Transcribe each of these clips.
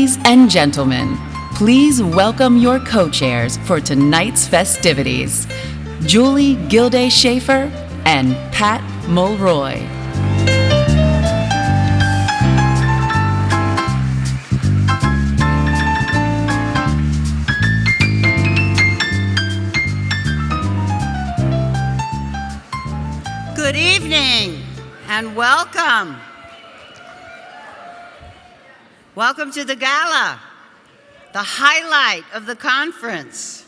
Ladies and gentlemen, please welcome your co-chairs for tonight's festivities, Julie Gilday-Schaefer and Pat Mulroy. Good evening and welcome. Welcome to the Gala, the highlight of the conference.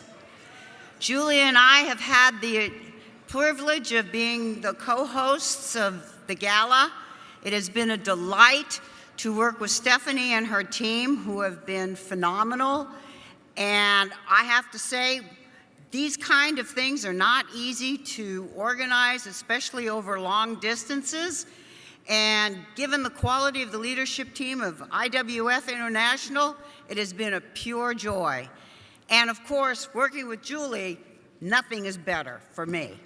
Julie and I have had the privilege of being the co-hosts of the Gala. It has been a delight to work with Stephanie and her team, who have been phenomenal. And I have to say, these kind of things are not easy to organize, especially over long distances. And given the quality of the leadership team of IWF International, it has been a pure joy. And of course, working with Julie, nothing is better for me.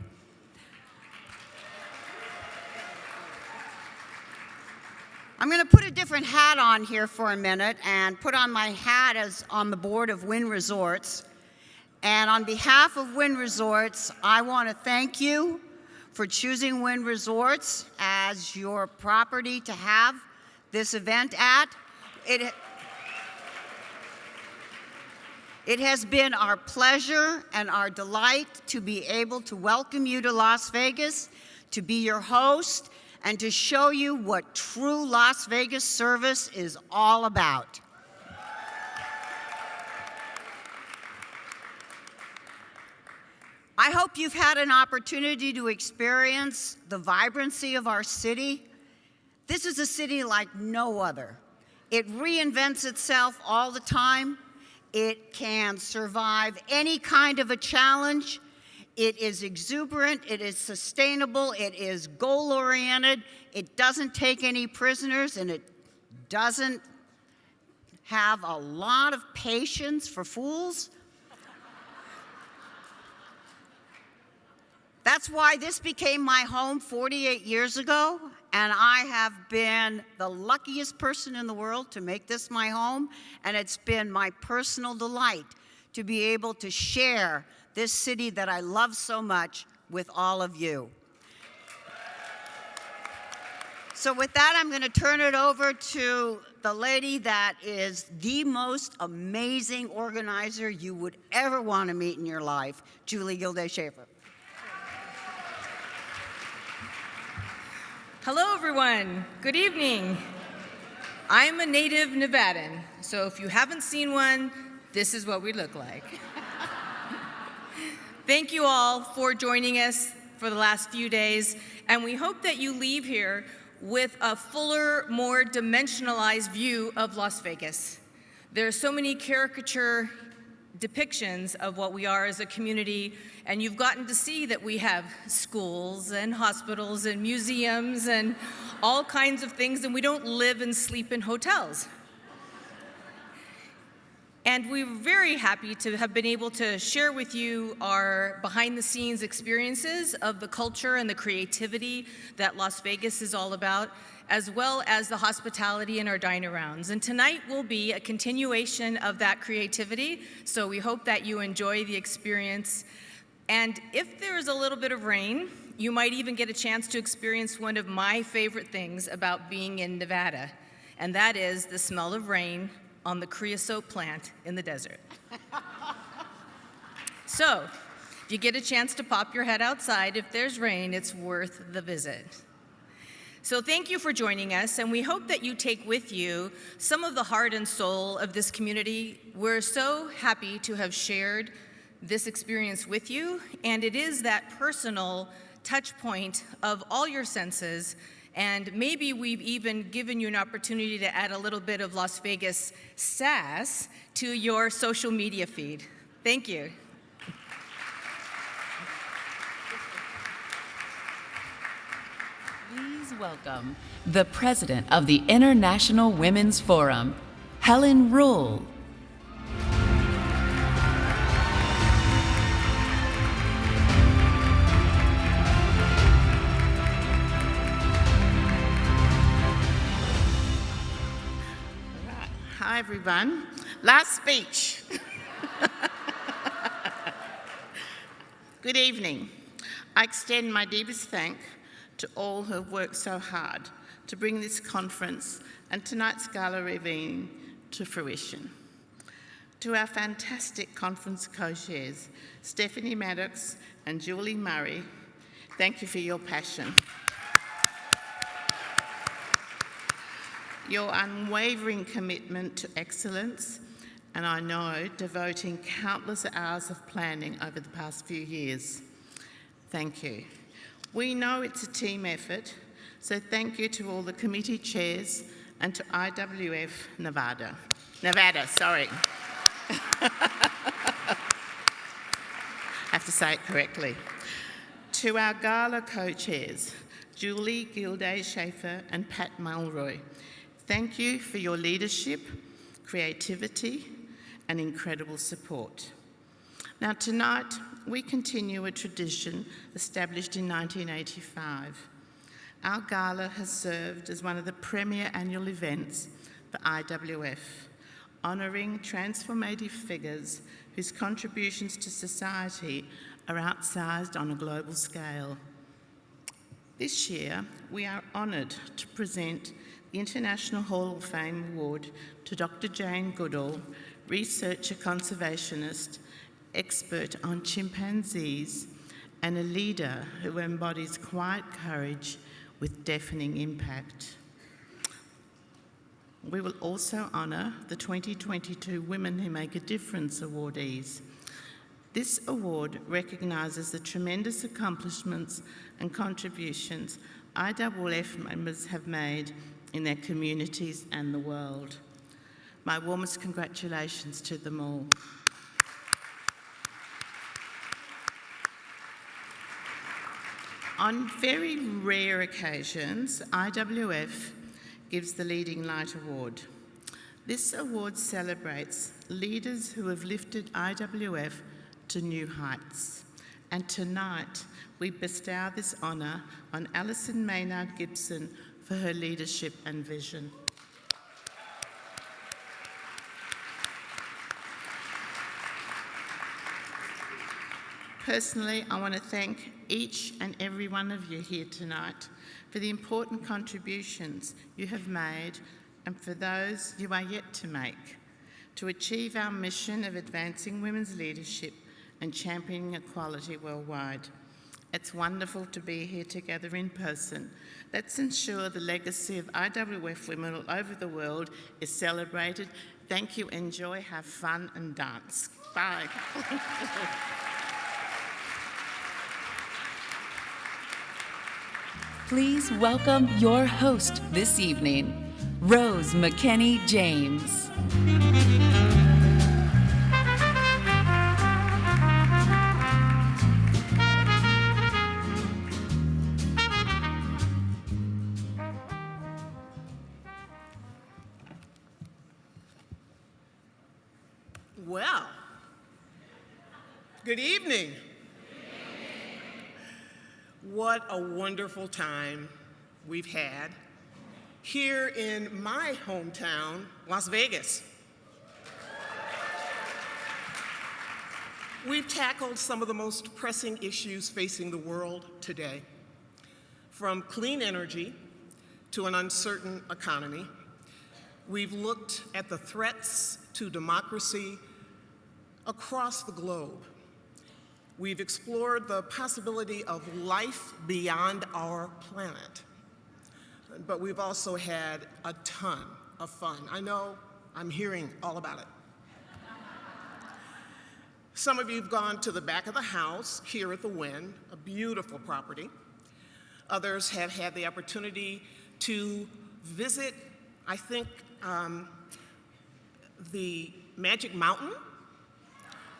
I'm going to put a different hat on here for a minute and put on my hat as on the board of Wynn Resorts. And on behalf of Wynn Resorts, I want to thank you for choosing Wynn Resorts as your property to have this event at. It has been our pleasure and our delight to be able to welcome you to Las Vegas, to be your host, and to show you what true Las Vegas service is all about. I hope you've had an opportunity to experience the vibrancy of our city. This is a city like no other. It reinvents itself all the time. It can survive any kind of a challenge. It is exuberant, it is sustainable, it is goal-oriented, it doesn't take any prisoners, and it doesn't have a lot of patience for fools. That's why this became my home 48 years ago, and I have been the luckiest person in the world to make this my home, and it's been my personal delight to be able to share this city that I love so much with all of you. So with that, I'm going to turn it over to the lady that is the most amazing organizer you would ever want to meet in your life, Julie Gilday-Schaefer. Hello, everyone. Good evening. I'm a native Nevadan, so if you haven't seen one, this is what we look like. Thank you all for joining us for the last few days, and we hope that you leave here with a fuller, more dimensionalized view of Las Vegas. There are so many caricature depictions of what we are as a community, and you've gotten to see that we have schools and hospitals and museums and all kinds of things, and we don't live and sleep in hotels. And we're very happy to have been able to share with you our behind-the-scenes experiences of the culture and the creativity that Las Vegas is all about, as well as the hospitality in our dine-arounds. And tonight will be a continuation of that creativity, so we hope that you enjoy the experience. And if there's a little bit of rain, you might even get a chance to experience one of my favorite things about being in Nevada, and that is the smell of rain on the creosote plant in the desert. So, if you get a chance to pop your head outside, if there's rain, it's worth the visit. So thank you for joining us, and we hope that you take with you some of the heart and soul of this community. We're so happy to have shared this experience with you, and it is that personal touch point of all your senses, and maybe we've even given you an opportunity to add a little bit of Las Vegas sass to your social media feed. Thank you. Please welcome the president of the International Women's Forum, Helen Rule. Hi, everyone. Last speech. Good evening. I extend my deepest thanks to all who have worked so hard to bring this conference and tonight's gala evening to fruition. To our fantastic conference co-chairs, Stephanie Maddox and Julie Murray, thank you for your passion. Your unwavering commitment to excellence, and I know devoting countless hours of planning over the past few years. Thank you. We know it's a team effort, so thank you to all the committee chairs and to IWF Nevada, sorry. Have to say it correctly. To our gala co-chairs, Julie Gilday-Schaefer and Pat Mulroy, thank you for your leadership, creativity, and incredible support. Now tonight, we continue a tradition established in 1985. Our gala has served as one of the premier annual events for IWF, honouring transformative figures whose contributions to society are outsized on a global scale. This year, we are honoured to present the International Hall of Fame Award to Dr. Jane Goodall, researcher conservationist, expert on chimpanzees, and a leader who embodies quiet courage with deafening impact. We will also honour the 2022 Women Who Make a Difference awardees. This award recognises the tremendous accomplishments and contributions IWF members have made in their communities and the world. My warmest congratulations to them all. On very rare occasions, IWF gives the Leading Light Award. This award celebrates leaders who have lifted IWF to new heights. And tonight, we bestow this honour on Alison Maynard Gibson for her leadership and vision. Personally, I want to thank each and every one of you here tonight for the important contributions you have made and for those you are yet to make to achieve our mission of advancing women's leadership and championing equality worldwide. It's wonderful to be here together in person. Let's ensure the legacy of IWF women all over the world is celebrated. Thank you, enjoy, have fun and dance. Bye. Please welcome your host this evening, Rose McKinney James. Well, good evening. What a wonderful time we've had here in my hometown, Las Vegas. We've tackled some of the most pressing issues facing the world today, from clean energy to an uncertain economy. We've looked at the threats to democracy across the globe. We've explored the possibility of life beyond our planet. But we've also had a ton of fun. I know I'm hearing all about it. Some of you have gone to the back of the house here at the Wynn, a beautiful property. Others have had the opportunity to visit, I think, the Magic Mountain.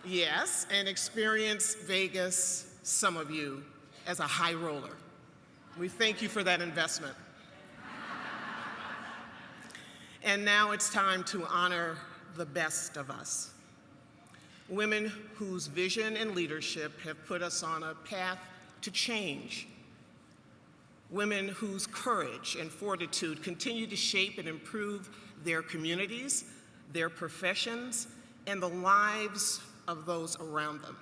Yes, and experience Vegas, some of you, as a high roller. We thank you for that investment. And now it's time to honor the best of us. Women whose vision and leadership have put us on a path to change. Women whose courage and fortitude continue to shape and improve their communities their professions, and the lives of those around them.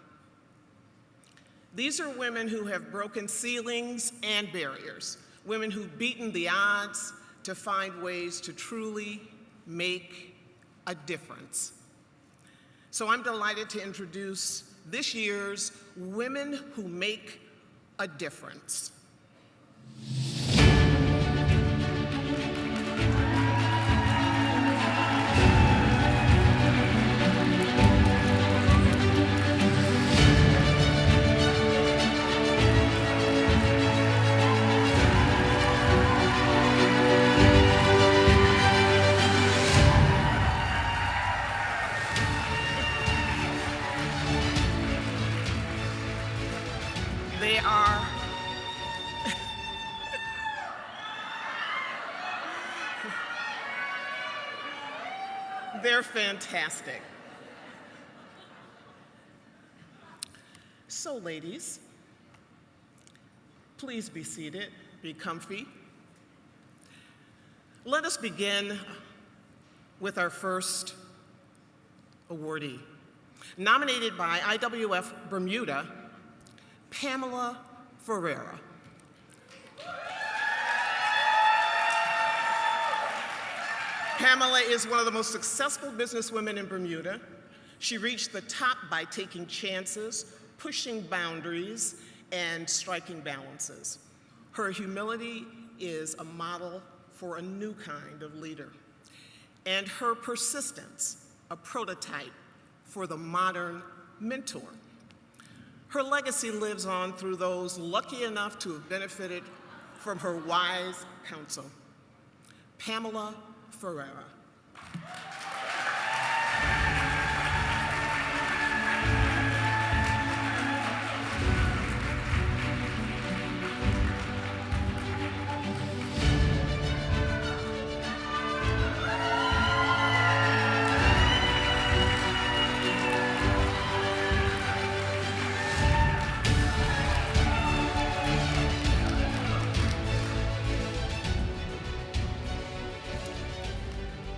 These are women who have broken ceilings and barriers, women who've beaten the odds to find ways to truly make a difference. So I'm delighted to introduce this year's Women Who Make a Difference. They are they're fantastic. So ladies, please be seated, be comfy. Let us begin with our first awardee. Nominated by IWF Bermuda, Pamela Ferreira. Pamela is one of the most successful businesswomen in Bermuda. She reached the top by taking chances, pushing boundaries, and striking balances. Her humility is a model for a new kind of leader, and her persistence, a prototype for the modern mentor. Her legacy lives on through those lucky enough to have benefited from her wise counsel. Pamela Ferreira.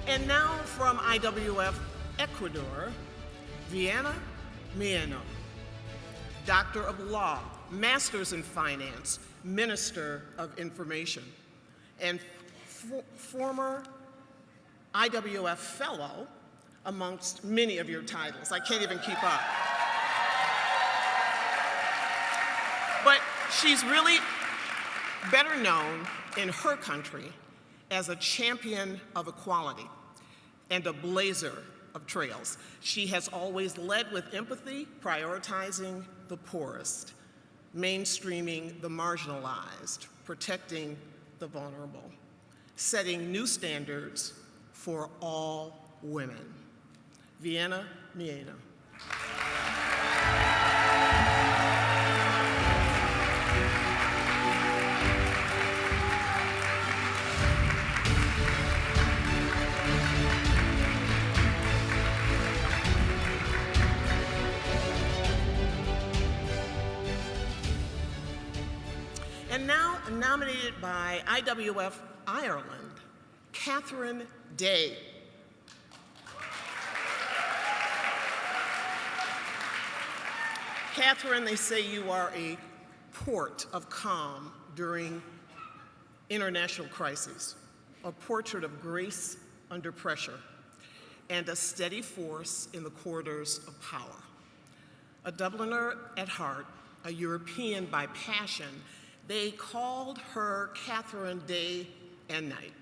And now from IWF Ecuador, Viana Mieno, Doctor of Law, Masters in Finance, Minister of Information, and former IWF Fellow, amongst many of your titles. I can't even keep up. But she's really better known in her country as a champion of equality and a blazer of trails. She has always led with empathy, prioritizing the poorest, mainstreaming the marginalized, protecting the vulnerable, setting new standards for all women. Viana Mieno. And now nominated by IWF Ireland, Catherine Day. Catherine, they say you are a port of calm during international crises, a portrait of grace under pressure, and a steady force in the corridors of power. A Dubliner at heart, a European by passion, they called her Catherine day and night.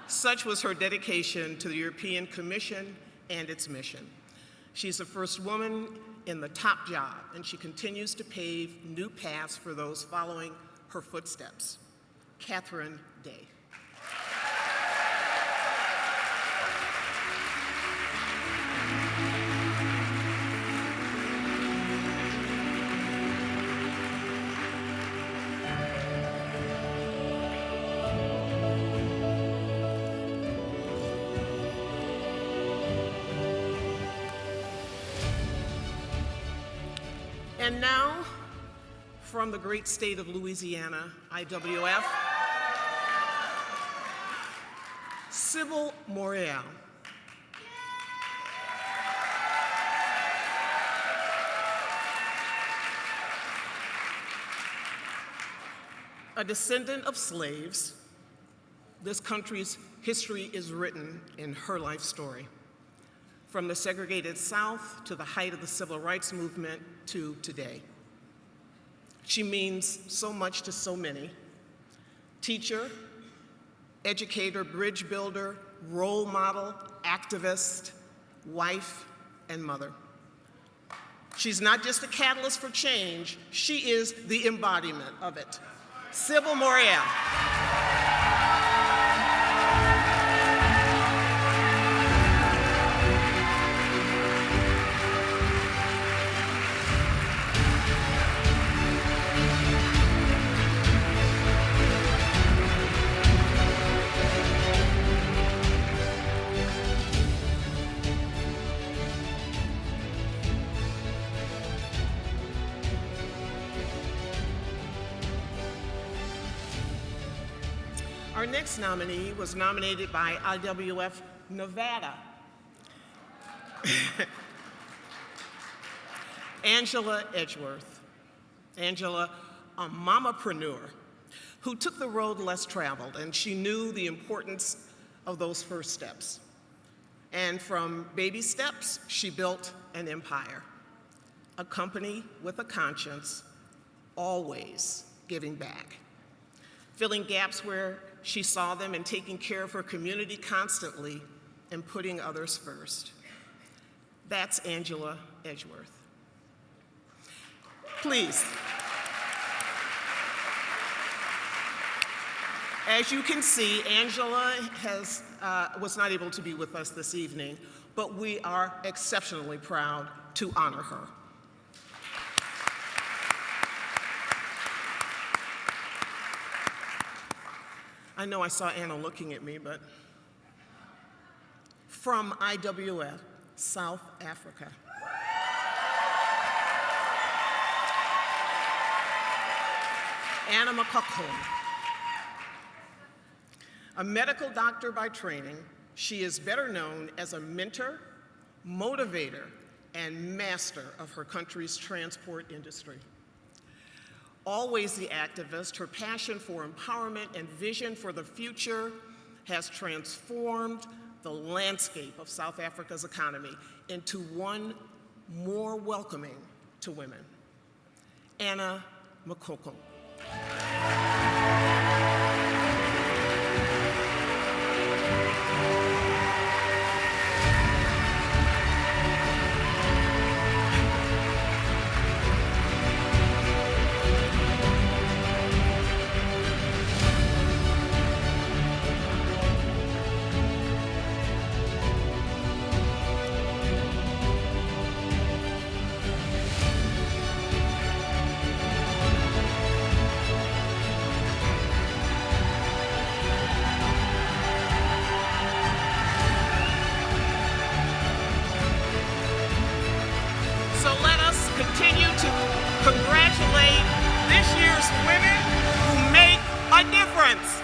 Such was her dedication to the European Commission and its mission. She's the first woman in the top job, and she continues to pave new paths for those following her footsteps. Catherine Day. And now, from the great state of Louisiana, IWF, Sybil Morial. A descendant of slaves, this country's history is written in her life story. From the segregated South to the height of the Civil Rights Movement to today. She means so much to so many. Teacher, educator, bridge builder, role model, activist, wife, and mother. She's not just a catalyst for change, she is the embodiment of it. Sybil Morial. Our next nominee was nominated by IWF Nevada. Angela Edgeworth. Angela, a mamapreneur who took the road less traveled, and she knew the importance of those first steps. And from baby steps, she built an empire, a company with a conscience, always giving back, filling gaps where she saw them and taking care of her community constantly and putting others first. That's Angela Edgeworth. Please. As you can see, Angela was not able to be with us this evening, but we are exceptionally proud to honor her. I know I saw Anna looking at me, but from IWF, South Africa. Anna Makoko. A medical doctor by training, she is better known as a mentor, motivator, and master of her country's transport industry. Always the activist, her passion for empowerment and vision for the future has transformed the landscape of South Africa's economy into one more welcoming to women. Anna Makoko. Continue to congratulate this year's women who make a difference.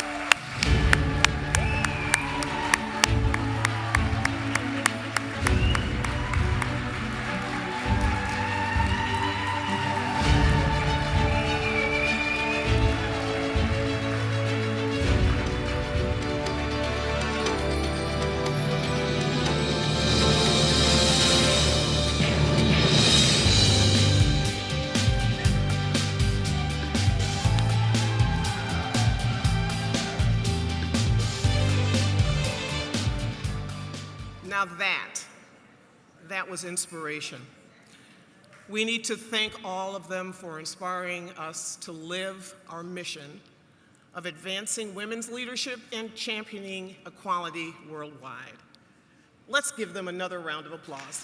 Now that was inspiration. We need to thank all of them for inspiring us to live our mission of advancing women's leadership and championing equality worldwide. Let's give them another round of applause.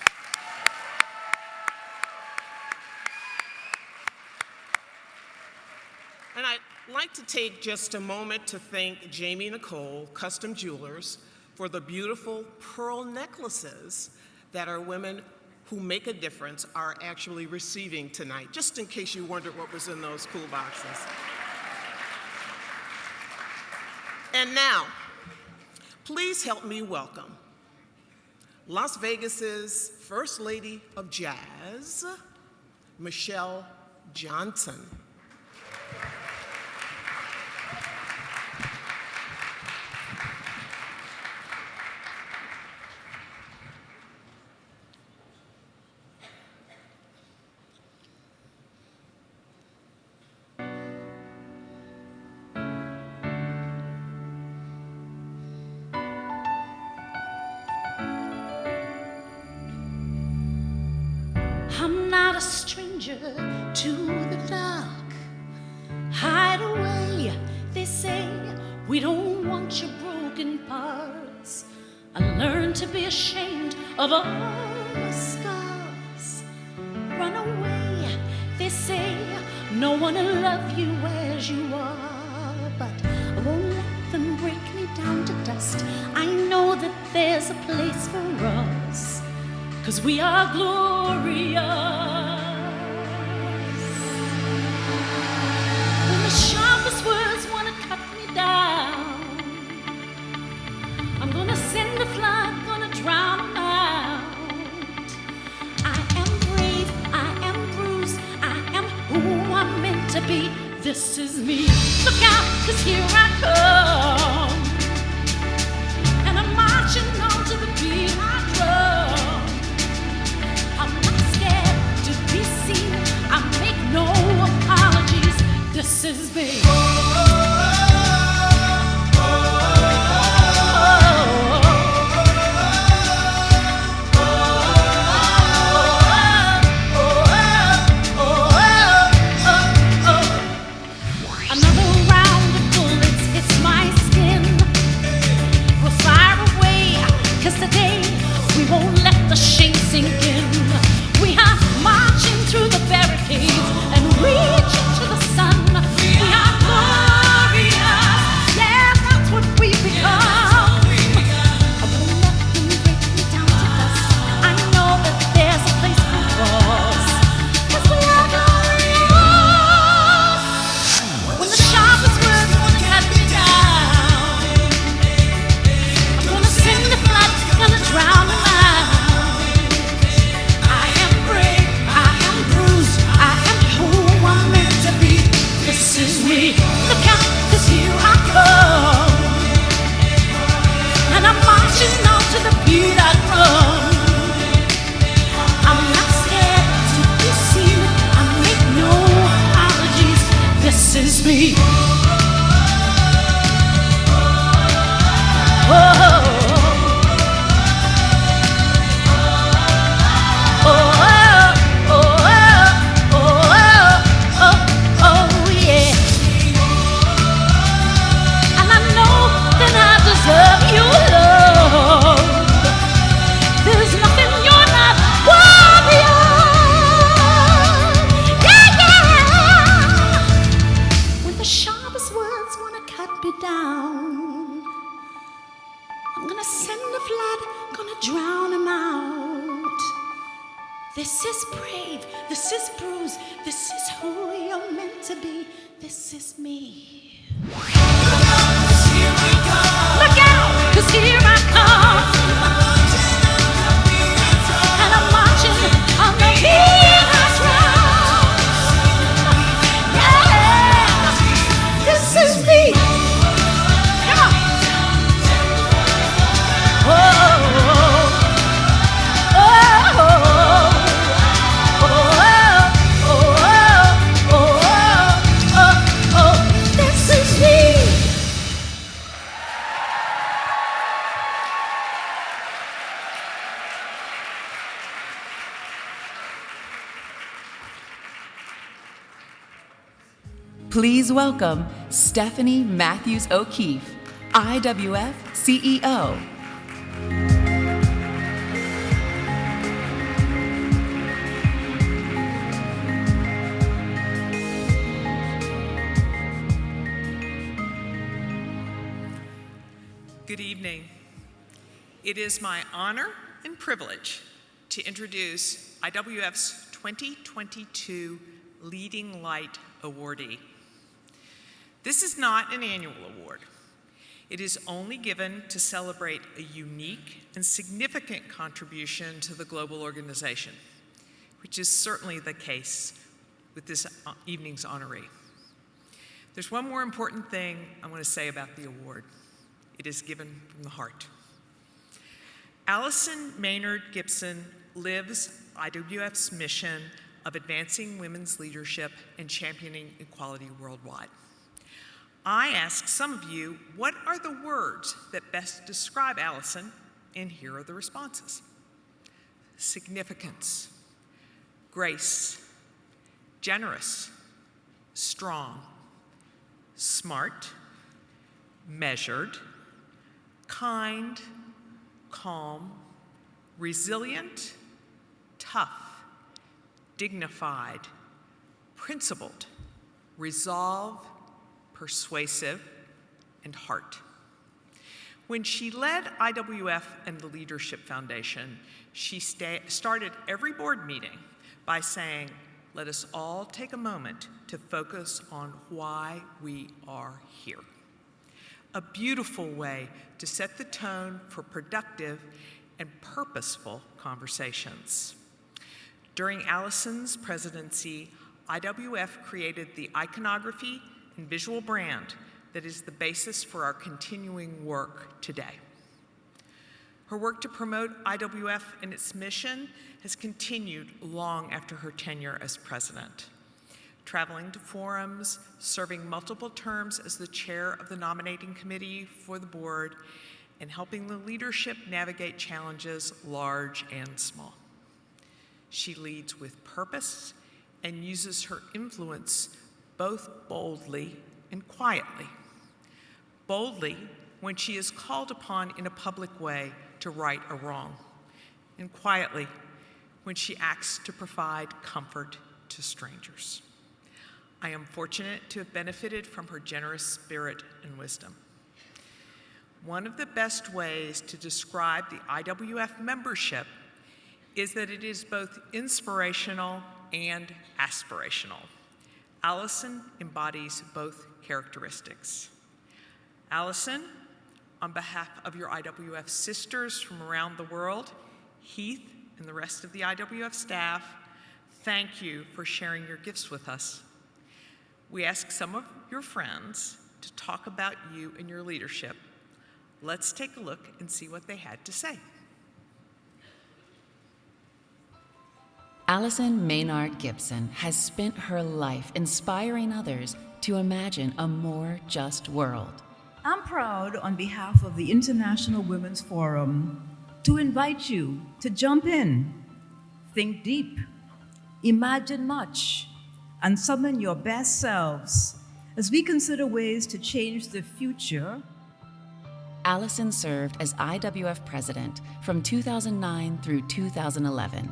And I'd like to take just a moment to thank Jamie Nicole, Custom Jewelers, for the beautiful pearl necklaces that our women who make a difference are actually receiving tonight, just in case you wondered what was in those cool boxes. And now, Please help me welcome Las Vegas's First Lady of Jazz, Michelle Johnson. I'm not a stranger to the dark. Hide away, they say. We don't want your broken parts. I learned to be ashamed of all my scars. Run away, they say. No one will love you as you are. But I won't let them break me down to dust. I know that there's a place for us, 'cause we are glorious. When the sharpest words want to cut me down, I'm gonna send the flood, gonna drown them out. I am brave, I am bruised, I am who I'm meant to be. This is me. Look out, 'cause here I come. And I'm marching on to the beat I drum. I'm not scared to be seen. I make no apologies. This is me. Another round of bullets hits my skin. We'll fire away, 'cause today we won't let the shame sink in. We are marching through the barricades and reaching to the sun. We are glorious. Yeah, that's what we become. I won't let them break me down to dust. I know that there's a place for us, 'cause we are glorious. When the sharpest words wanna cut me down, I'm gonna send the flood, gonna drown them out. I am brave, I am bruised, I am who I'm meant to be. This is me. Look out, 'cause here I come. And I'm marching on to the beat I drum. I'm not scared to be seen. I make no apologies. This is me. I'm gonna send the flood, gonna drown him out. This is brave, this is bruised, this is who you're meant to be. This is me. Look out, 'cause here I come. And I'm marching on the beat I drum. Yeah, this is me. Come on. This is me. Please welcome Stephanie Matthews O'Keefe, IWF CEO. Good evening. It is my honor and privilege to introduce IWF's 2022 Leading Light Awardee. This is not an annual award. It is only given to celebrate a unique and significant contribution to the global organization, which is certainly the case with this evening's honoree. There's one more important thing I want to say about the award. It is given from the heart. Allison Maynard Gibson lives IWF's mission of advancing women's leadership and championing equality worldwide. I ask some of you, what are the words that best describe Allison? And here are the responses. Significance, grace, generous, strong, smart, measured, kind, calm, resilient, tough, dignified, principled, resolve, persuasive, and heart. When she led IWF and the Leadership Foundation, she started every board meeting by saying, let us all take a moment to focus on why we are here. A beautiful way to set the tone for productive and purposeful conversations. During Allison's presidency, IWF created the iconography and visual brand that is the basis for our continuing work today. Her work to promote IWF and its mission has continued long after her tenure as president, traveling to forums, serving multiple terms as the chair of the nominating committee for the board, and helping the leadership navigate challenges large and small. She leads with purpose and uses her influence both boldly and quietly. Boldly when she is called upon in a public way to right a wrong, and quietly when she acts to provide comfort to strangers. I am fortunate to have benefited from her generous spirit and wisdom. One of the best ways to describe the IWF membership is that it is both inspirational and aspirational. Allison embodies both characteristics. Allison, on behalf of your IWF sisters from around the world, Heath and the rest of the IWF staff, thank you for sharing your gifts with us. We ask some of your friends to talk about you and your leadership. Let's take a look and see what they had to say. Allison Maynard Gibson has spent her life inspiring others to imagine a more just world. I'm proud, on behalf of the International Women's Forum, to invite you to jump in, think deep, imagine much, and summon your best selves as we consider ways to change the future. Allison served as IWF president from 2009 through 2011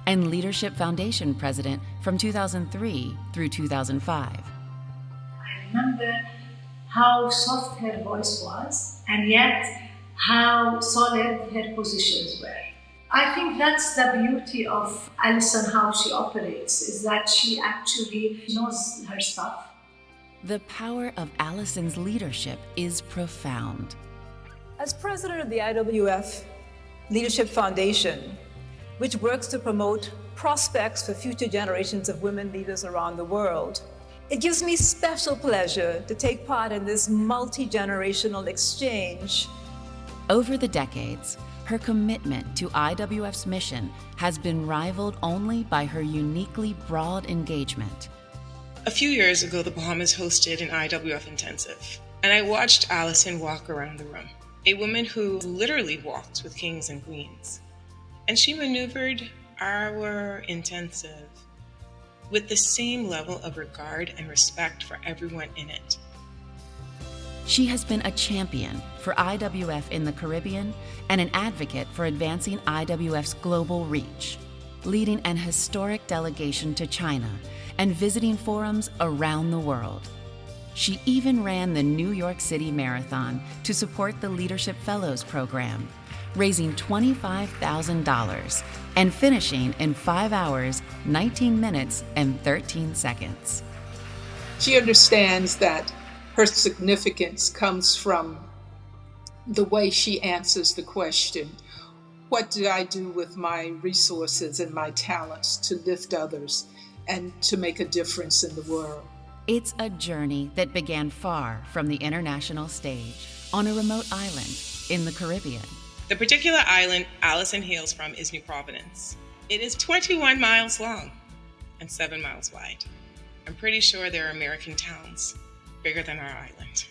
and Leadership Foundation president from 2003 through 2005. I remember how soft her voice was, and yet how solid her positions were. I think that's the beauty of Allison, how she operates, is that she actually knows her stuff. The power of Allison's leadership is profound. As president of the IWF Leadership Foundation, which works to promote prospects for future generations of women leaders around the world, it gives me special pleasure to take part in this multi-generational exchange. Over the decades, her commitment to IWF's mission has been rivaled only by her uniquely broad engagement. A few years ago, the Bahamas hosted an IWF intensive, and I watched Allison walk around the room, a woman who literally walked with kings and queens. And she maneuvered our intensive with the same level of regard and respect for everyone in it. She has been a champion for IWF in the Caribbean and an advocate for advancing IWF's global reach, leading an historic delegation to China and visiting forums around the world. She even ran the New York City Marathon to support the Leadership Fellows program, raising $25,000 and finishing in 5 hours, 19 minutes, and 13 seconds. She understands that her significance comes from the way she answers the question, what do I do with my resources and my talents to lift others and to make a difference in the world? It's a journey that began far from the international stage on a remote island in the Caribbean. The particular island Allison hails from is New Providence. It is 21 miles long and 7 miles wide. I'm pretty sure there are American towns bigger than our island.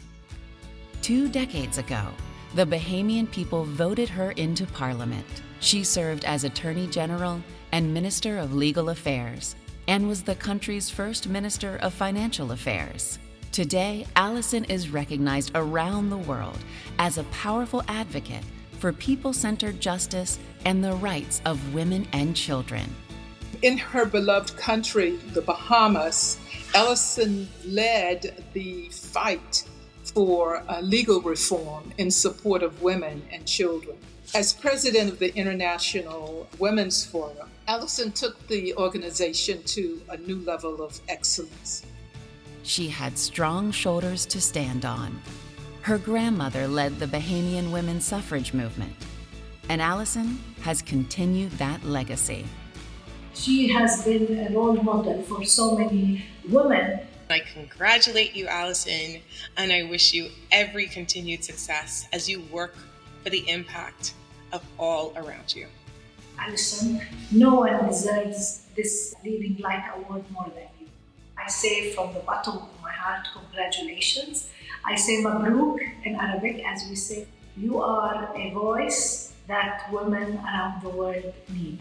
2 decades ago, the Bahamian people voted her into Parliament. She served as Attorney General and Minister of Legal Affairs and was the country's first Minister of Financial Affairs. Today, Allison is recognized around the world as a powerful advocate for people-centered justice and the rights of women and children. In her beloved country, the Bahamas, Allison led the fight for legal reform in support of women and children. As president of the International Women's Forum, Allison took the organization to a new level of excellence. She had strong shoulders to stand on. Her grandmother led the Bahamian women's suffrage movement, and Allison has continued that legacy. She has been a role model for so many women. I congratulate you, Allison, and I wish you every continued success as you work for the impact of all around you. Allison, no one deserves this Leading Light Award more than you. I say from the bottom of my heart, congratulations. I say Mabruk in Arabic, as we say. You are a voice that women around the world need.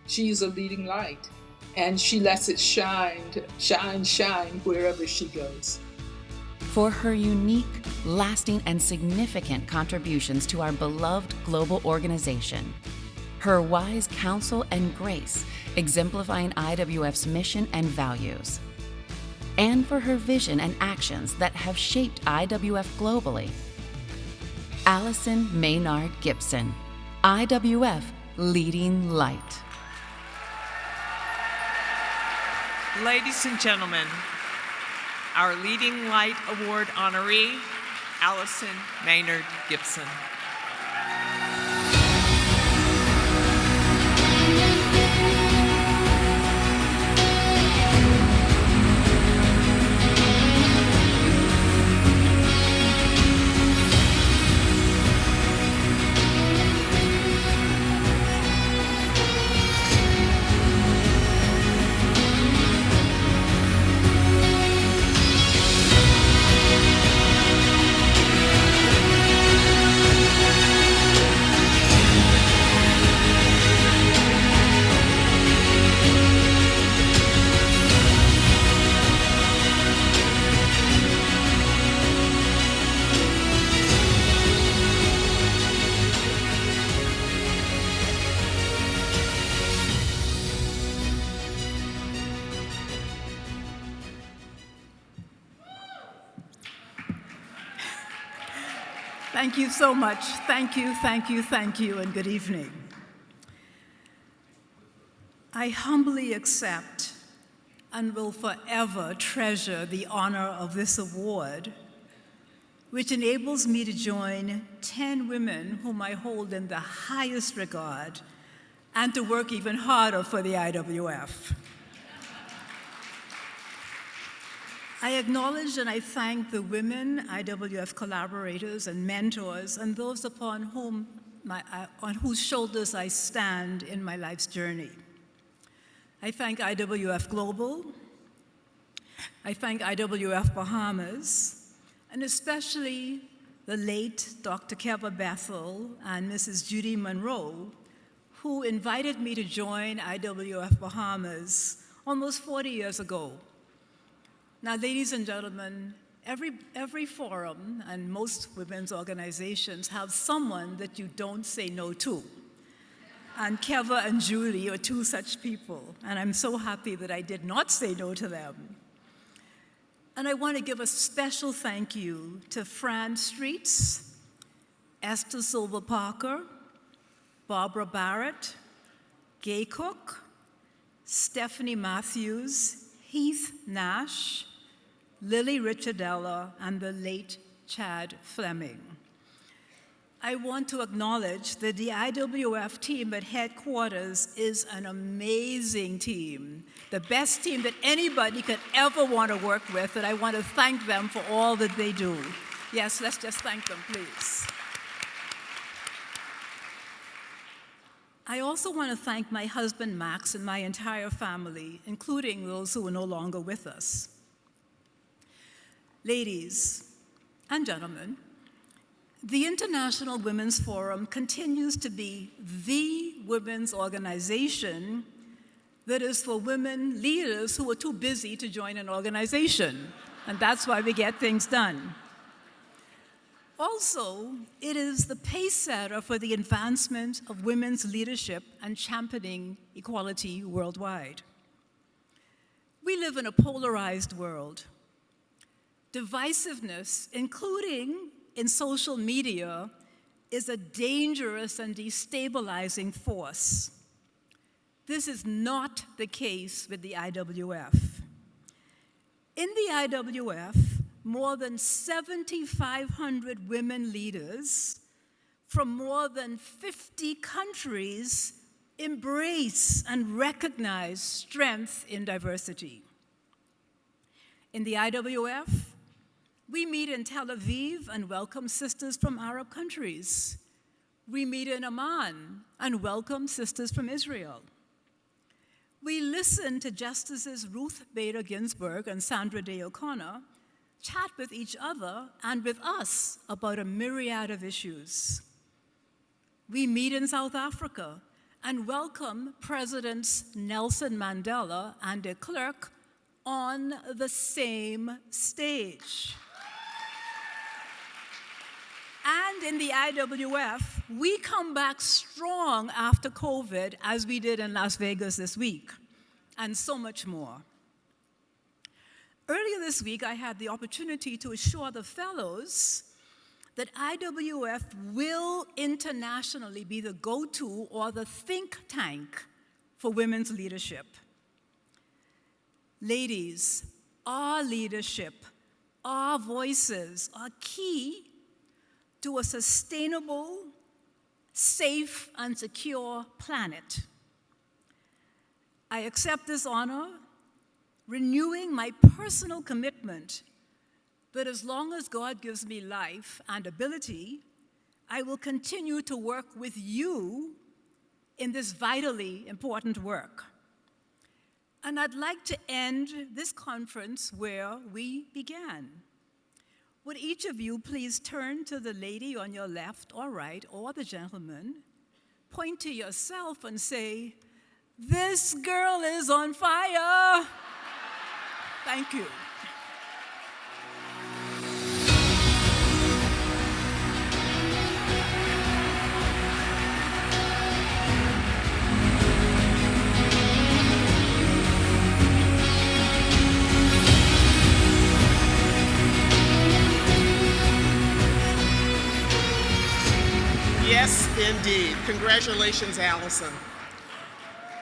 She's a leading light, and she lets it shine, shine wherever she goes. For her unique, lasting, and significant contributions to our beloved global organization, her wise counsel and grace exemplifying IWF's mission and values, and for her vision and actions that have shaped IWF globally. Allison Maynard Gibson, IWF Leading Light. Ladies and gentlemen, our Leading Light Award honoree, Allison Maynard Gibson. Thank you so much. Thank you, and good evening. I humbly accept and will forever treasure the honor of this award, which enables me to join 10 women whom I hold in the highest regard and to work even harder for the IWF. I acknowledge and I thank the women IWF collaborators and mentors and those upon on whose shoulders I stand in my life's journey. I thank IWF Global, I thank IWF Bahamas, and especially the late Dr. Keva Bethel and Mrs. Judy Monroe, who invited me to join IWF Bahamas almost 40 years ago. Now, ladies and gentlemen, every forum and most women's organizations have someone that you don't say no to. And Keva and Julie are two such people, and I'm so happy that I did not say no to them. And I want to give a special thank you to Fran Streets, Esther Silva Parker, Barbara Barrett, Gay Cook, Stephanie Matthews, Heath Nash, Lily Richardella, and the late Chad Fleming. I want to acknowledge that the IWF team at headquarters is an amazing team, the best team that anybody could ever want to work with, and I want to thank them for all that they do. Yes, let's just thank them, please. I also want to thank my husband, Max, and my entire family, including those who are no longer with us. Ladies and gentlemen, the International Women's Forum continues to be the women's organization that is for women leaders who are too busy to join an organization, and that's why we get things done. Also, it is the pacesetter for the advancement of women's leadership and championing equality worldwide. We live in a polarized world. Divisiveness, including in social media, is a dangerous and destabilizing force. This is not the case with the IWF. In the IWF, more than 7,500 women leaders from more than 50 countries embrace and recognize strength in diversity. In the IWF, we meet in Tel Aviv and welcome sisters from Arab countries. We meet in Amman and welcome sisters from Israel. We listen to Justices Ruth Bader Ginsburg and Sandra Day O'Connor chat with each other and with us about a myriad of issues. We meet in South Africa and welcome Presidents Nelson Mandela and de Klerk on the same stage. And in the IWF, we come back strong after COVID, as we did in Las Vegas this week, and so much more. Earlier this week, I had the opportunity to assure the fellows that IWF will internationally be the go-to or the think tank for women's leadership. Ladies, our leadership, our voices are key to a sustainable, safe, and secure planet. I accept this honor, renewing my personal commitment that as long as God gives me life and ability, I will continue to work with you in this vitally important work. And I'd like to end this conference where we began. Would each of you please turn to the lady on your left or right, or the gentleman, point to yourself and say, "This girl is on fire." Thank you. Yes, indeed. Congratulations, Allison.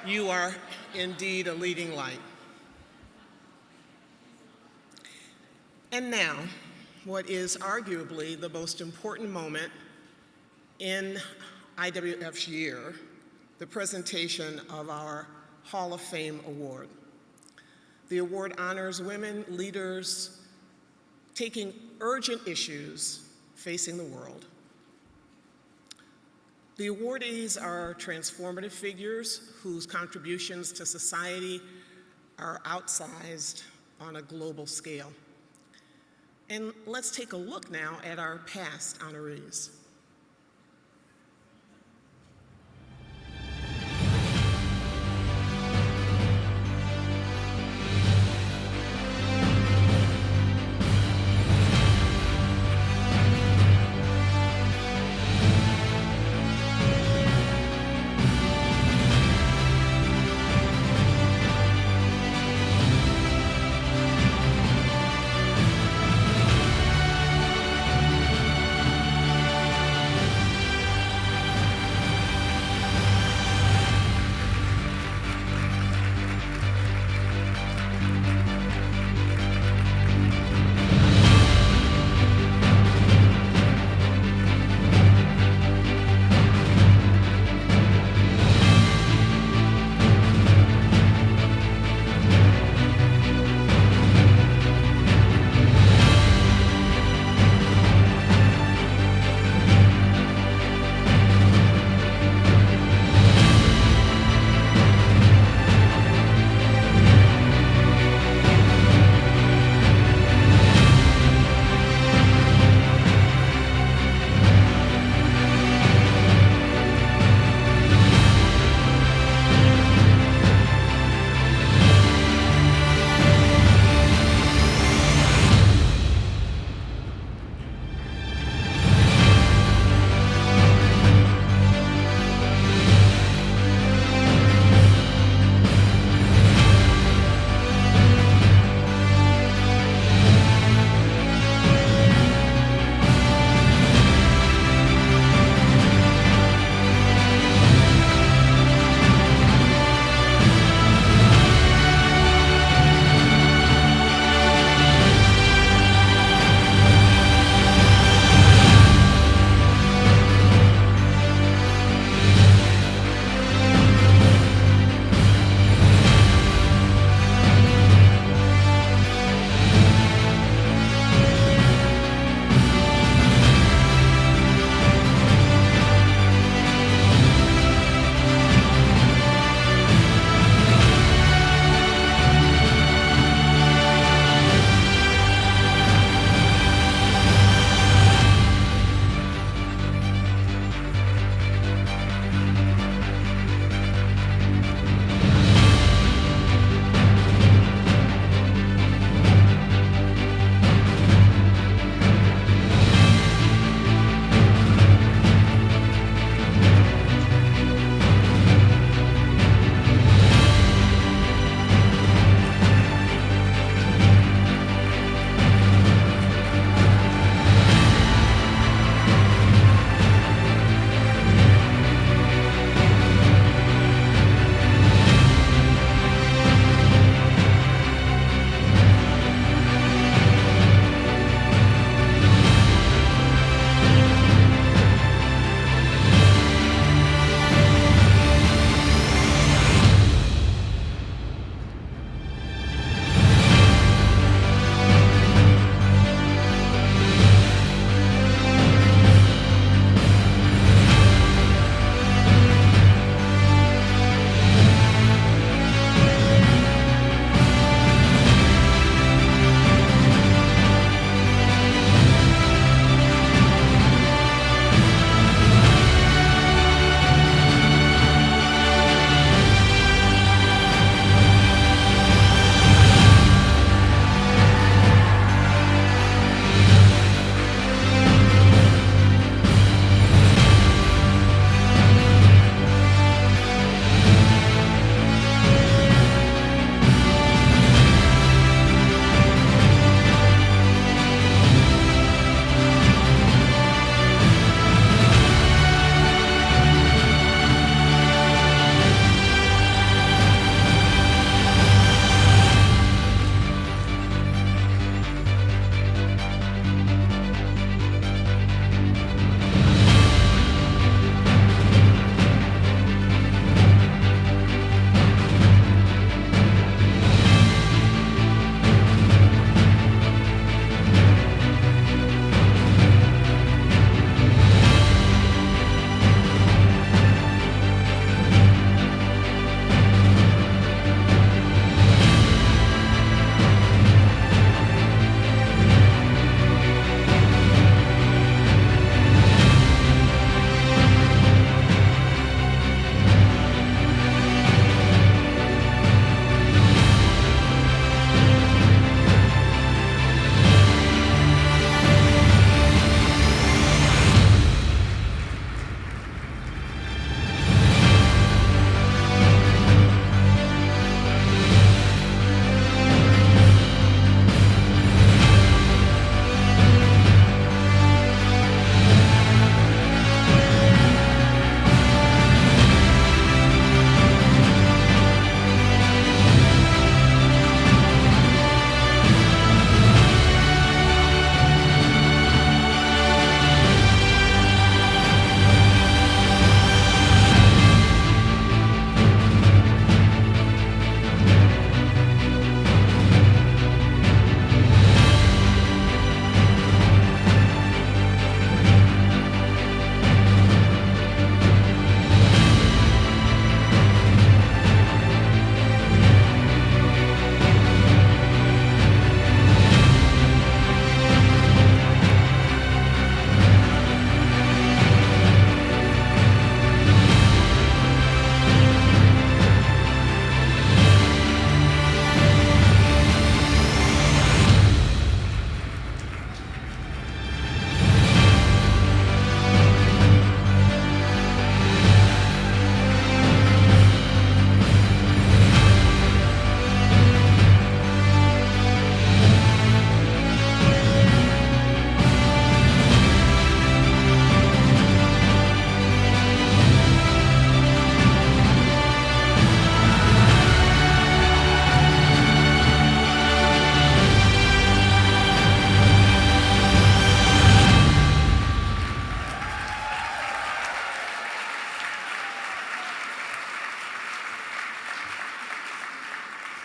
You are indeed a leading light. And now, what is arguably the most important moment in IWF's year, the presentation of our Hall of Fame Award. The award honors women leaders taking urgent issues facing the world. The awardees are transformative figures whose contributions to society are outsized on a global scale. And let's take a look now at our past honorees.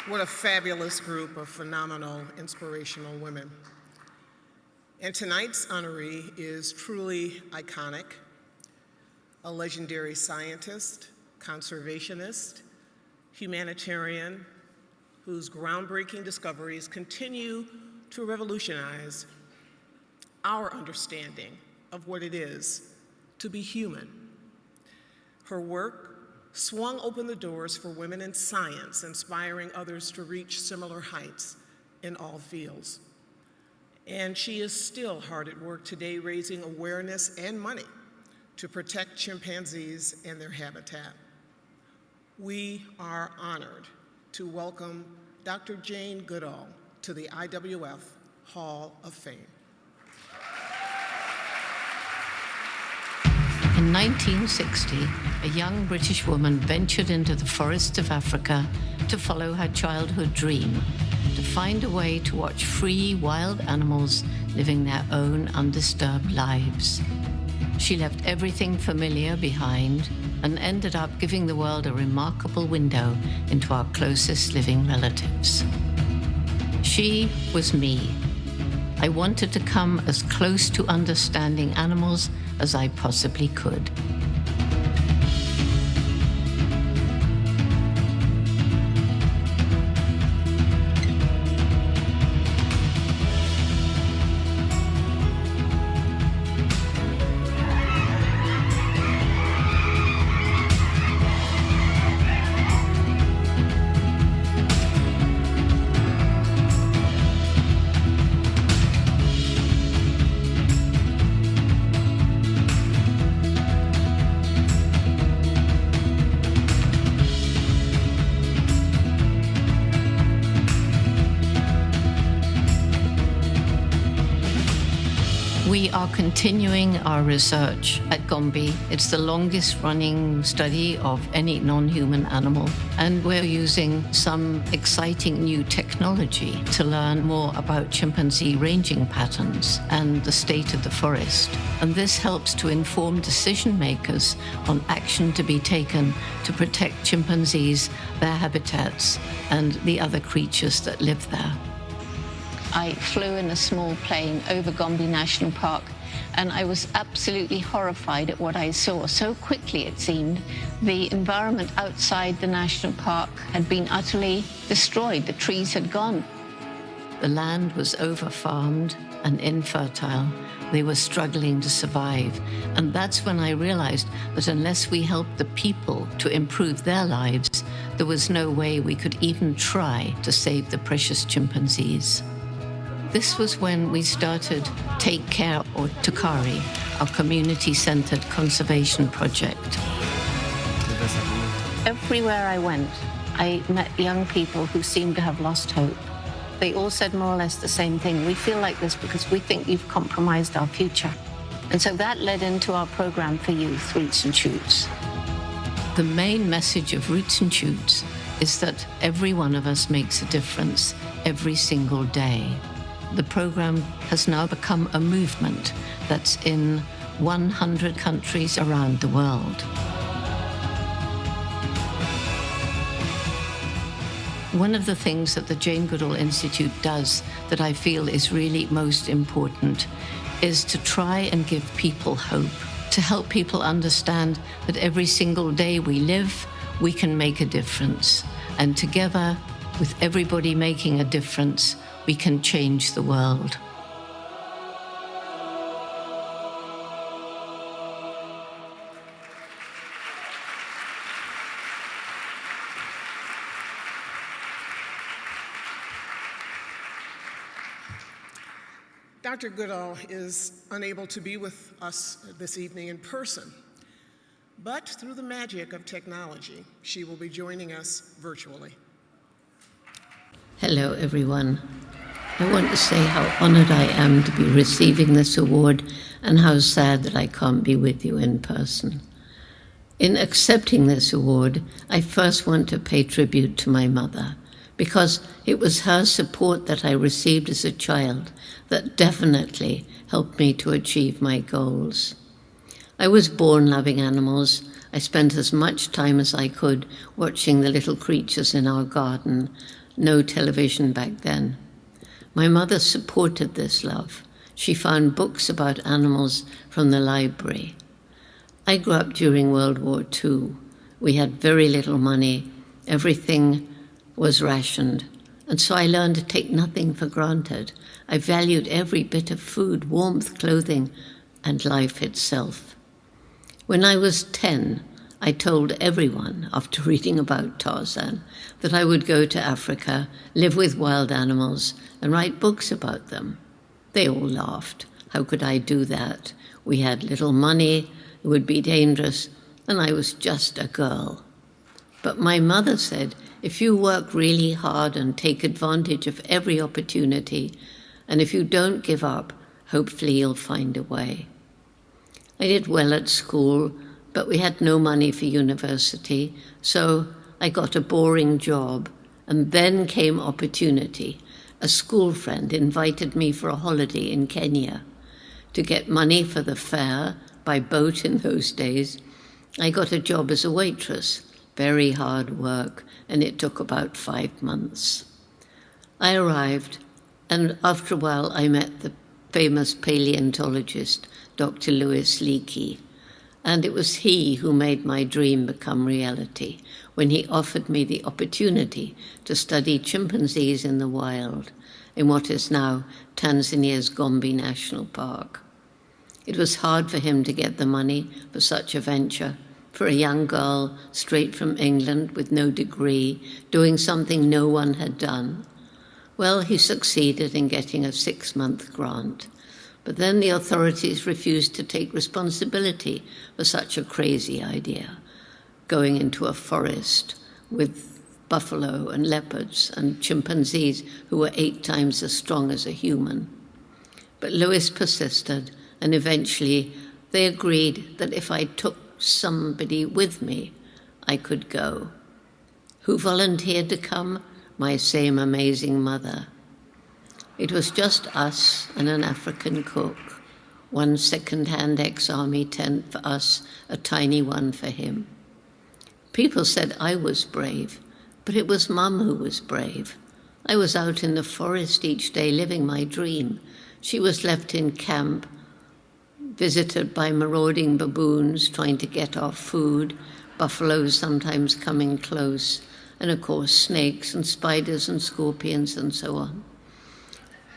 What a fabulous group of phenomenal, inspirational women. And tonight's honoree is truly iconic, a legendary scientist, conservationist, humanitarian, whose groundbreaking discoveries continue to revolutionize our understanding of what it is to be human. Her work swung open the doors for women in science, inspiring others to reach similar heights in all fields. And she is still hard at work today, raising awareness and money to protect chimpanzees and their habitat. We are honored to welcome Dr. Jane Goodall to the IWF Hall of Fame. In 1960, a young British woman ventured into the forests of Africa to follow her childhood dream, to find a way to watch free wild animals living their own undisturbed lives. She left everything familiar behind and ended up giving the world a remarkable window into our closest living relatives. She was me. I wanted to come as close to understanding animals as I possibly could. We are continuing our research at Gombe. It's the longest running study of any non-human animal, and we're using some exciting new technology to learn more about chimpanzee ranging patterns and the state of the forest. And this helps to inform decision makers on action to be taken to protect chimpanzees, their habitats, and the other creatures that live there. I flew in a small plane over Gombe National Park, and I was absolutely horrified at what I saw. So quickly, it seemed, the environment outside the national park had been utterly destroyed. The trees had gone. The land was over-farmed and infertile. They were struggling to survive. And that's when I realized that unless we helped the people to improve their lives, there was no way we could even try to save the precious chimpanzees. This was when we started Take Care, or Tukari, our community-centered conservation project. Everywhere I went, I met young people who seemed to have lost hope. They all said more or less the same thing. We feel like this because we think you've compromised our future. And so that led into our program for youth, Roots and Shoots. The main message of Roots and Shoots is that every one of us makes a difference every single day. The program has now become a movement that's in 100 countries around the world. One of the things that the Jane Goodall Institute does that I feel is really most important is to try and give people hope, to help people understand that every single day we live, we can make a difference. And together, with everybody making a difference, we can change the world. Dr. Goodall is unable to be with us this evening in person, but through the magic of technology, she will be joining us virtually. Hello, everyone. I want to say how honored I am to be receiving this award and how sad that I can't be with you in person. In accepting this award, I first want to pay tribute to my mother, because it was her support that I received as a child that definitely helped me to achieve my goals. I was born loving animals. I spent as much time as I could watching the little creatures in our garden, no television back then. My mother supported this love. She found books about animals from the library. I grew up during World War II. We had very little money. Everything was rationed. And so I learned to take nothing for granted. I valued every bit of food, warmth, clothing, and life itself. When I was 10, I told everyone, after reading about Tarzan, that I would go to Africa, live with wild animals, and write books about them. They all laughed. How could I do that? We had little money, it would be dangerous, and I was just a girl. But my mother said, if you work really hard and take advantage of every opportunity, and if you don't give up, hopefully you'll find a way. I did well at school, but we had no money for university, so I got a boring job, and then came opportunity. A school friend invited me for a holiday in Kenya. To get money for the fare, by boat in those days, I got a job as a waitress. Very hard work, and it took about 5 months. I arrived, and after a while I met the famous paleontologist, Dr. Louis Leakey, and it was he who made my dream become reality when he offered me the opportunity to study chimpanzees in the wild in what is now Tanzania's Gombe National Park. It was hard for him to get the money for such a venture, for a young girl straight from England with no degree, doing something no one had done. Well, he succeeded in getting a 6-month grant. But then the authorities refused to take responsibility for such a crazy idea, going into a forest with buffalo and leopards and chimpanzees who were 8 times as strong as a human. But Louis persisted, and eventually they agreed that if I took somebody with me, I could go. Who volunteered to come? My same amazing mother. It was just us and an African cook, one second-hand ex-army tent for us, a tiny one for him. People said I was brave, but it was Mum who was brave. I was out in the forest each day living my dream. She was left in camp, visited by marauding baboons trying to get our food, buffaloes sometimes coming close, and of course snakes and spiders and scorpions and so on.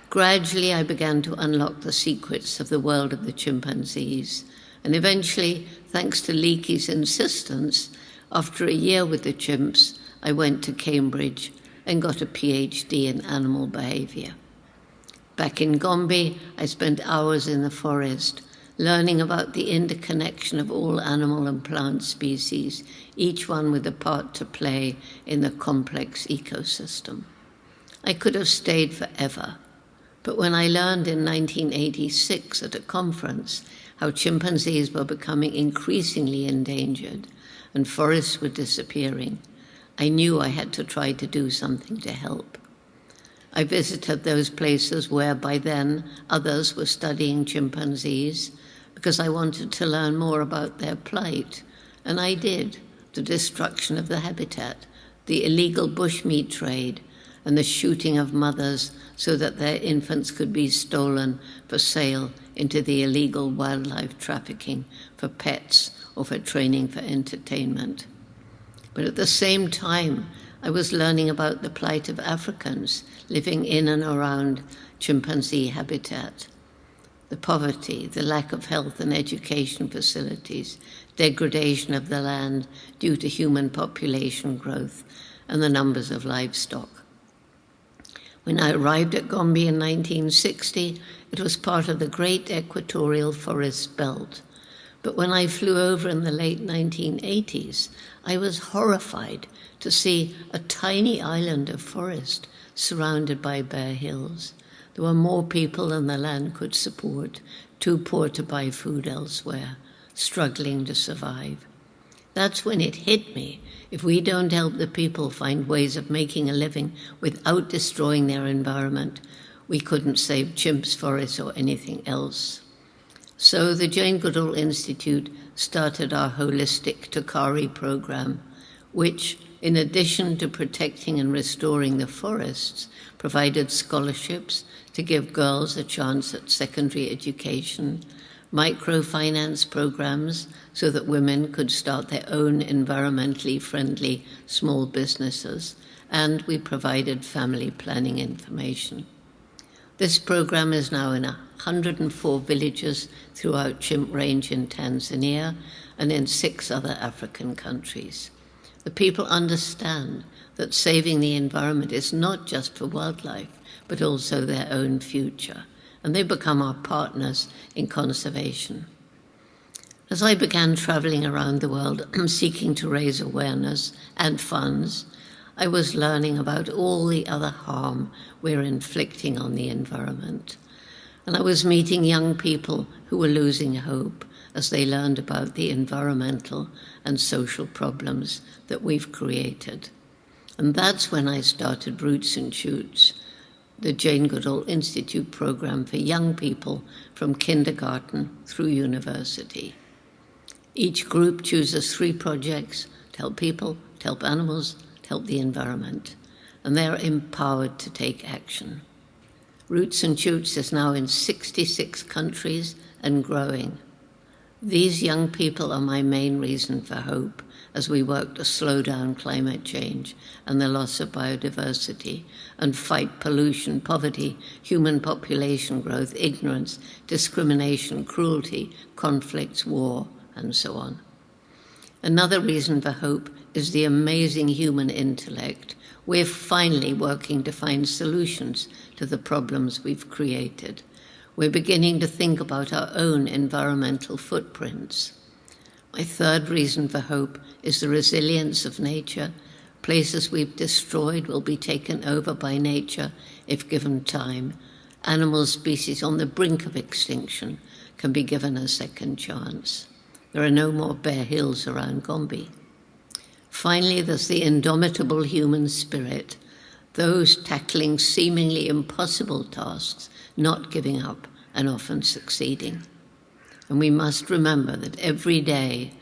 Gradually, I began to unlock the secrets of the world of the chimpanzees, and eventually, thanks to Leakey's insistence, after a year with the chimps, I went to Cambridge and got a PhD in animal behavior. Back in Gombe, I spent hours in the forest, learning about the interconnection of all animal and plant species, each one with a part to play in the complex ecosystem. I could have stayed forever. But when I learned in 1986 at a conference how chimpanzees were becoming increasingly endangered and forests were disappearing, I knew I had to try to do something to help. I visited those places where by then others were studying chimpanzees because I wanted to learn more about their plight, and I did. The destruction of the habitat, the illegal bushmeat trade, and the shooting of mothers so that their infants could be stolen for sale into the illegal wildlife trafficking for pets or for training for entertainment. But at the same time, I was learning about the plight of Africans living in and around chimpanzee habitat. The poverty, the lack of health and education facilities, degradation of the land due to human population growth, and the numbers of livestock. When I arrived at Gombe in 1960, it was part of the great equatorial forest belt. But when I flew over in the late 1980s, I was horrified to see a tiny island of forest surrounded by bare hills. There were more people than the land could support, too poor to buy food elsewhere, struggling to survive. That's when it hit me. If we don't help the people find ways of making a living without destroying their environment, we couldn't save chimps, forests, or anything else. So the Jane Goodall Institute started our holistic Tokari program, which in addition to protecting and restoring the forests, provided scholarships to give girls a chance at secondary education, microfinance programs so that women could start their own environmentally friendly small businesses, and we provided family planning information. This program is now in 104 villages throughout Chimp Range in Tanzania and in 6 other African countries. The people understand that saving the environment is not just for wildlife, but also their own future, and they become our partners in conservation. As I began traveling around the world seeking to raise awareness and funds, I was learning about all the other harm we're inflicting on the environment. And I was meeting young people who were losing hope as they learned about the environmental and social problems that we've created. And that's when I started Roots and Shoots, the Jane Goodall Institute program for young people from kindergarten through university. Each group chooses 3 projects to help people, to help animals, to help the environment, and they're empowered to take action. Roots and Shoots is now in 66 countries and growing. These young people are my main reason for hope as we work to slow down climate change and the loss of biodiversity and fight pollution, poverty, human population growth, ignorance, discrimination, cruelty, conflicts, war, and so on. Another reason for hope is the amazing human intellect. We're finally working to find solutions to the problems we've created. We're beginning to think about our own environmental footprints. My third reason for hope is the resilience of nature. Places we've destroyed will be taken over by nature if given time. Animal species on the brink of extinction can be given a second chance. There are no more bare hills around Gombe. Finally, there's the indomitable human spirit, those tackling seemingly impossible tasks, not giving up and often succeeding. And we must remember that every day,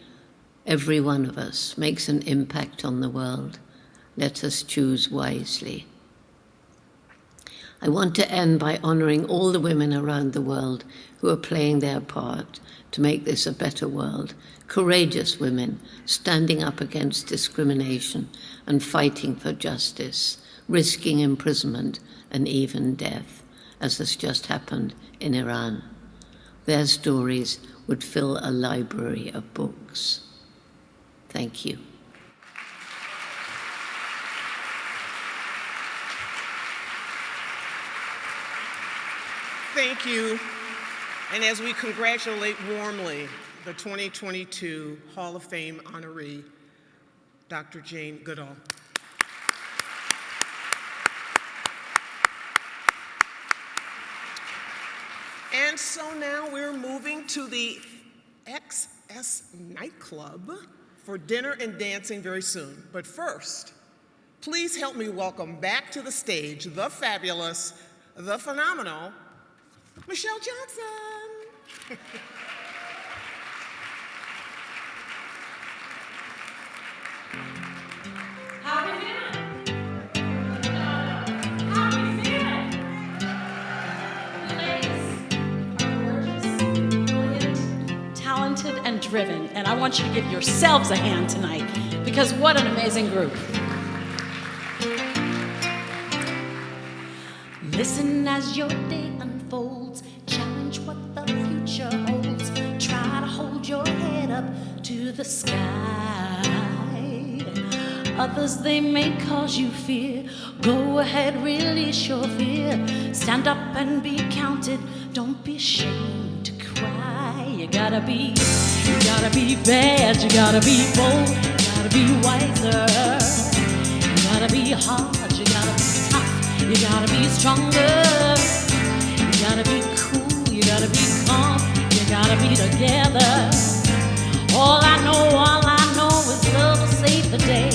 every one of us makes an impact on the world. Let us choose wisely. I want to end by honoring all the women around the world who are playing their part to make this a better world. Courageous women standing up against discrimination and fighting for justice, risking imprisonment and even death, as has just happened in Iran. Their stories would fill a library of books. Thank you. Thank you. And as we congratulate warmly the 2022 Hall of Fame honoree, Dr. Jane Goodall. And so now we're moving to the XS nightclub for dinner and dancing very soon. But first, please help me welcome back to the stage the fabulous, the phenomenal, Michelle Johnson. How are we feeling? How are we feeling? You ladies are gorgeous, brilliant, talented, and driven. And I want you to give yourselves a hand tonight, because what an amazing group. Listen as your day unfolds, challenge what the future holds, try to hold your head up to the sky. Others, they may cause you fear, go ahead, release your fear, stand up and be counted, don't be ashamed to cry. You gotta be bad, you gotta be bold, you gotta be wiser, you gotta be hard, you gotta be tough, you gotta be stronger, you gotta be cool, you gotta be calm, you gotta be together. All I know is love will save the day.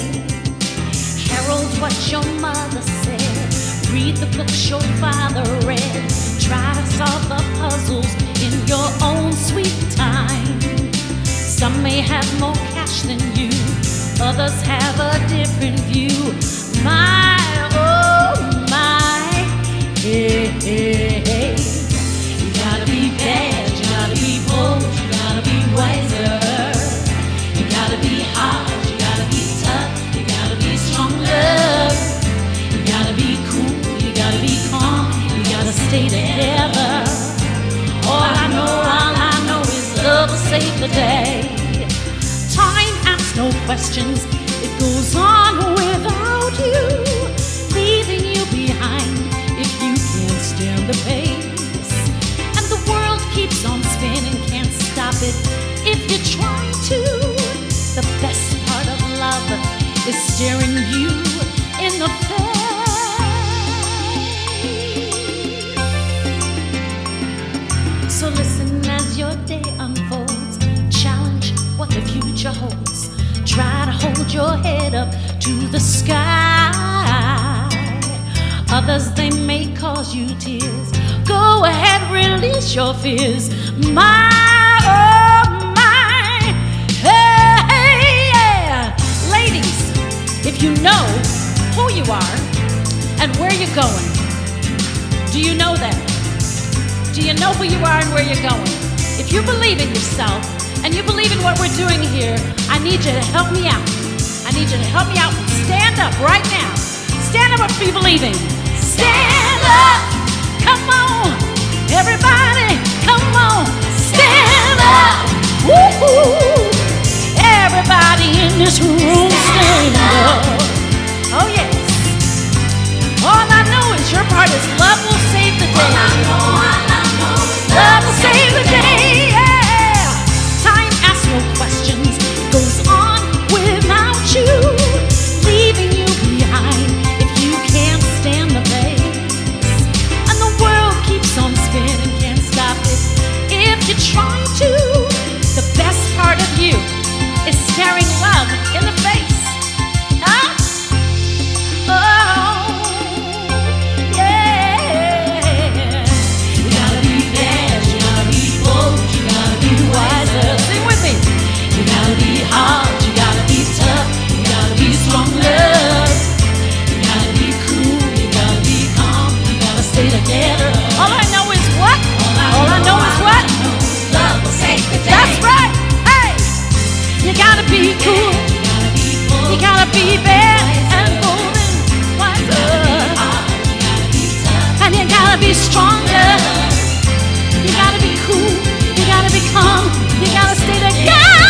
Herald what your mother said, read the books your father read, try to solve the puzzles in your own sweet time. Some may have more cash than you, Others have a different view. My, oh my, hey, hey, hey. You gotta be bad, you gotta be bold, you gotta be wiser. You gotta be hard, you gotta be tough, you gotta be stronger. You gotta be cool, you gotta be calm, you gotta stay together. All I know is love will save the day. Time asks no questions, it goes on without you, leaving you behind if you can't stand the pace. And the world keeps on spinning, can't stop it if you try to. The best part of love is staring you in the face. So listen as your day unfolds, challenge what the future holds. Try to hold your head up to the sky. Others, they may cause you tears. Go ahead, release your fears. My, oh my, hey, hey, yeah. Ladies, if you know who you are and where you're going, do you know that? Do you know who you are and where you're going? If you believe in yourself and you believe in what we're doing here, I need you to help me out. I need you to help me out. Stand up right now. Stand up if you believe in. Stand up. Come on. Everybody, come on. Stand up. Woo-hoo. Everybody in this room, stand up. Oh, yes. All I know is your part is love will save the day. All I know is love will save the day, yeah. Time asks no questions, it goes on without you, leaving you behind if you can't stand the pace. And the world keeps on spinning, can't stop it if you try to. The best part of you is staring love in the face. Huh? Oh, yeah. You gotta be bad, you gotta be bold, you gotta be wiser. Sing with me. You gotta be hard, you gotta be tough, you gotta be stronger. You gotta be cool, you gotta be calm, you gotta stay together. All I know is what? All I know is what? Love will save the day. That's right. Hey, you gotta be cool, you gotta be bad and bold and wiser, and you gotta be stronger. You gotta be cool, you gotta be calm, you gotta stay together.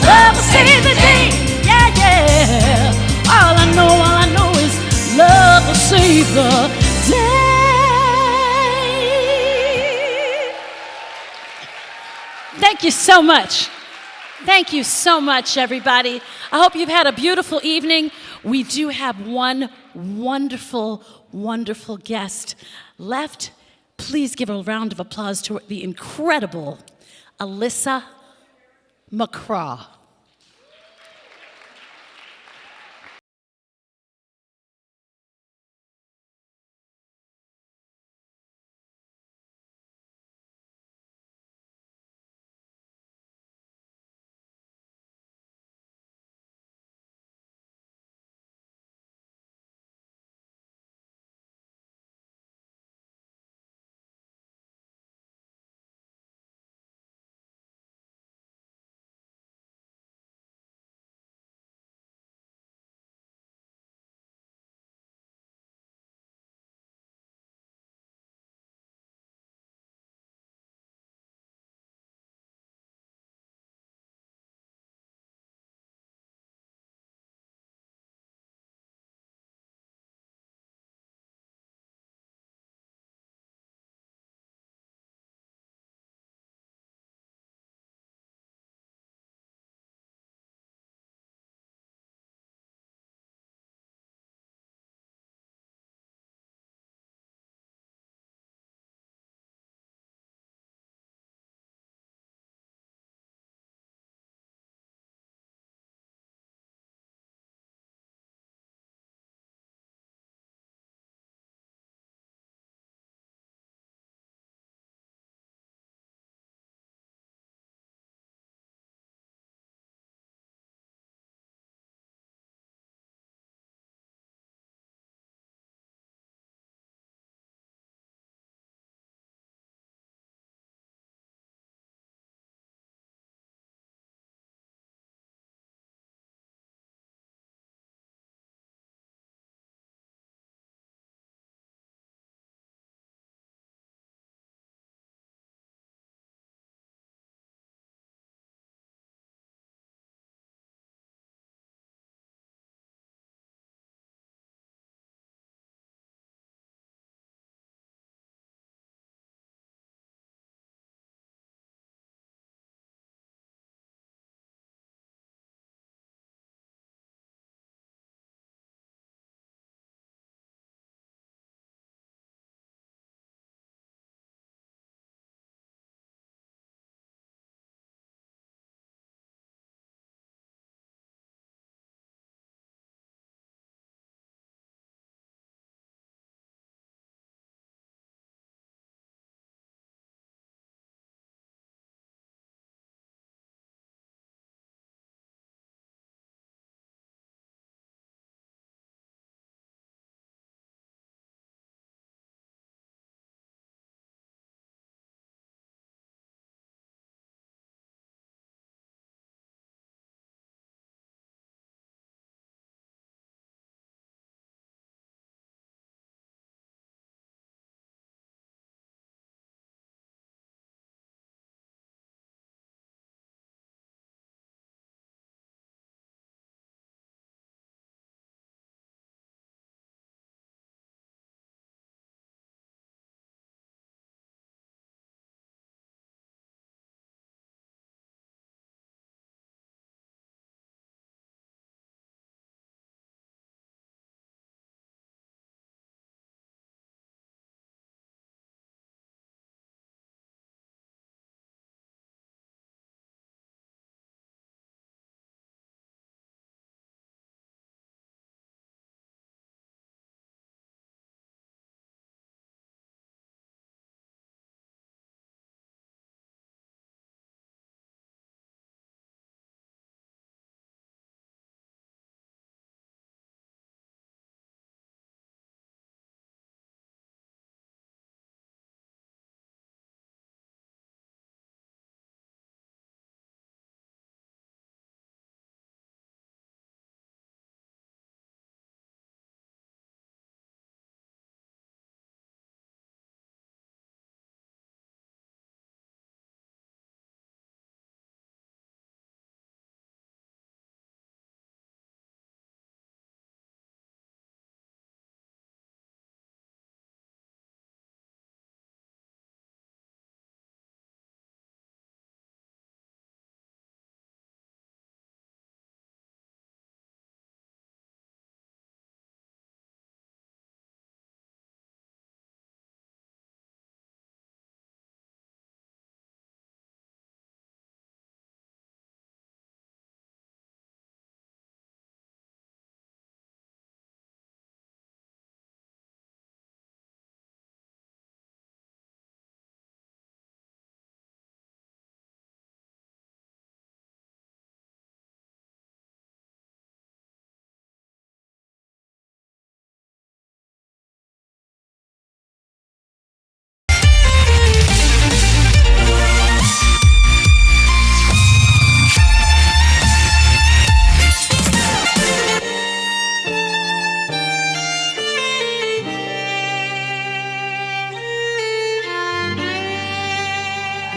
Love will save the day, yeah, yeah. All I know is love will save the day. Thank you so much. Thank you so much, everybody. I hope you've had a beautiful evening. We do have one wonderful, wonderful guest left. Please give a round of applause to the incredible Alyssa McCraw.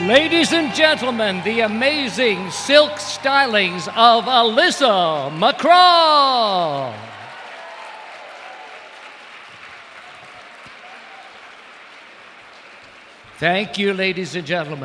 Ladies and gentlemen, the amazing silk stylings of Alyssa McCraw. Thank you, ladies and gentlemen.